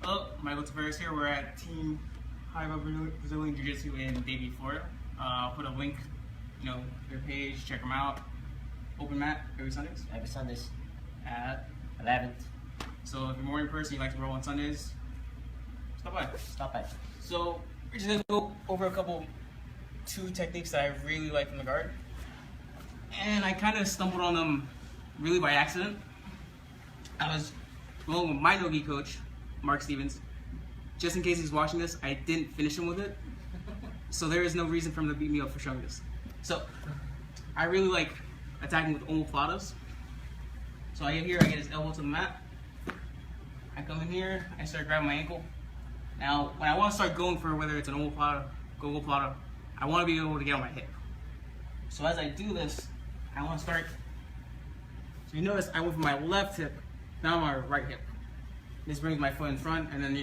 Hello, Michael Tavares here. We're at Team High Brazilian Jiu-Jitsu in Davie, Florida. I'll put a link, their page. Check them out. Open mat every Sundays. Every Sundays At 11th. So if you're a morning person, you like to roll on Sundays, stop by. Stop by. So we're just gonna go over two techniques that I really like from the guard, and I kind of stumbled on them really by accident. I was rolling with my no-gi coach, Mark Stevens. Just in case he's watching this, I didn't finish him with it, so there is no reason for him to beat me up for showing this. So I really like attacking with omoplatas. So I get here, I get his elbow to the mat. I come in here, I start grabbing my ankle. Now, when I want to start going for whether it's an omoplata, gogoplata, I want to be able to get on my hip. So as I do this, I want to start. So you notice I went from my left hip, now my right hip. This brings my foot in front, and then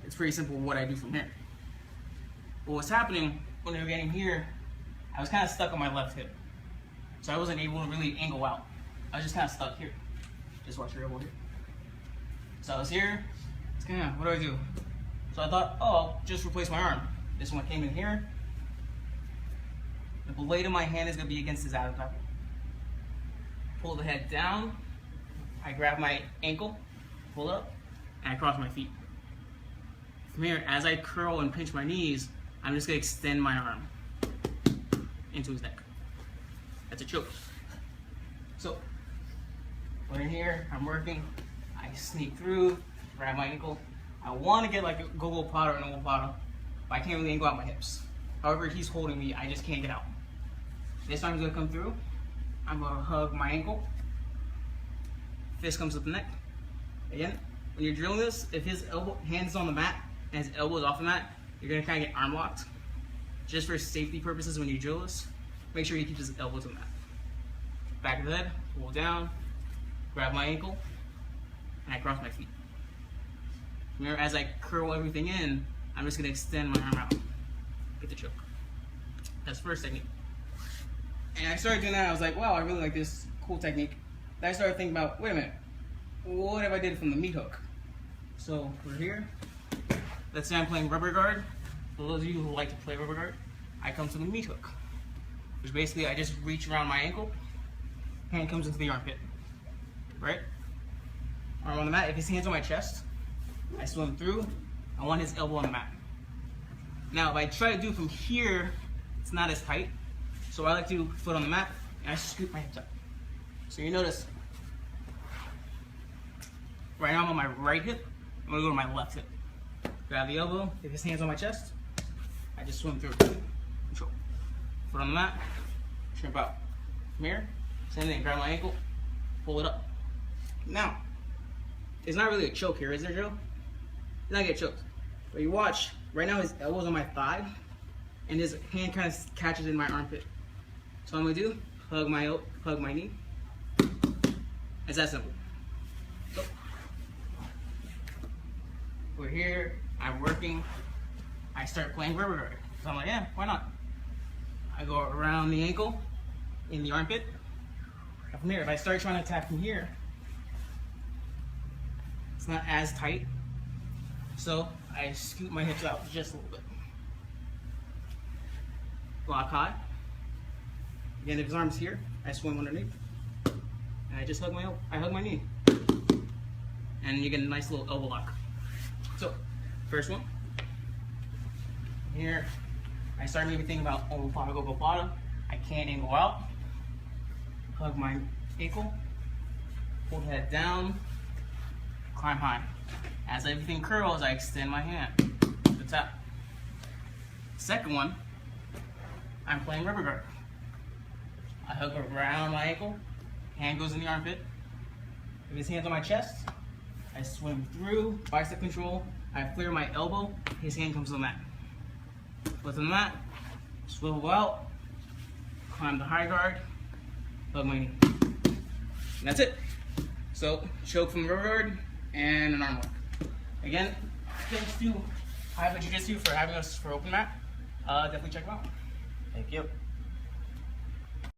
it's pretty simple what I do from here. But what's happening when we were getting here, I was kind of stuck on my left hip. So I wasn't able to really angle out. I was just kind of stuck here. Just watch your elbow here. So I was here, it's kind of, what do I do? So I thought, I'll just replace my arm. This one came in here. The blade of my hand is going to be against his abdomen. Pull the head down. I grab my ankle, pull up, and I cross my feet. From here, as I curl and pinch my knees, I'm just going to extend my arm into his neck. That's a choke. So, we're in here, I'm working. I sneak through, grab my ankle. I want to get like a gogoplata or an omoplata, but I can't really angle out my hips. However, he's holding me, I just can't get out. This time he's going to come through. I'm going to hug my ankle. Fist comes up the neck. Again, when you're drilling this, if his hand is on the mat and his elbow is off the mat, you're going to kind of get arm locked. Just for safety purposes, when you drill this, make sure he keeps his elbow to the mat. Back of the head, pull down, grab my ankle, and I cross my feet. From here, as I curl everything in, I'm just going to extend my arm out. Get the choke. That's the first technique. And I started doing that, I was like, wow, I really like this cool technique. Then I started thinking about, wait a minute, what if I did it from the meat hook? So we're here. Let's say I'm playing rubber guard. For those of you who like to play rubber guard, I come to the meat hook, which basically I just reach around my ankle, hand comes into the armpit, right? Arm on the mat. If his hand's on my chest, I swim through. I want his elbow on the mat. Now, if I try to do from here, it's not as tight. So I like to do foot on the mat, and I scoop my hips up. So you notice, right now I'm on my right hip. I'm gonna go to my left hip. Grab the elbow. If his hand's on my chest, I just swim through. Control. Foot on the mat, shrimp out. From here, same thing. Grab my ankle, pull it up. Now, it's not really a choke here, is there, Joe? He's not get choked. But you watch, right now his elbow's on my thigh, and his hand kind of catches in my armpit. So what I'm gonna do, hug my knee. It's that simple. So, we're here, I'm working, I start playing rubber guard. So I'm like, yeah, why not? I go around the ankle, in the armpit. And from here, if I start trying to attack from here, it's not as tight. So I scoot my hips out just a little bit. Block high. Again, if his arm's here, I swim underneath. And I just hug my knee. And you get a nice little elbow lock. So, first one. Here, I start maybe thinking about omoplata, gogoplata. I can't angle out. Hug my ankle. Pull the head down. Climb high. As everything curls, I extend my hand to the top. Second one, I'm playing rubber guard. I hug around my ankle, hand goes in the armpit. If his hand's on my chest, I swim through, bicep control, I flare my elbow, his hand comes to the mat. Foot on the mat, swivel out, climb the high guard, hug my knee. And that's it. So, choke from the rubber guard and an arm lock. Again, thanks to High Jiu-Jitsu for having us for open mat. Definitely check them out. Thank you.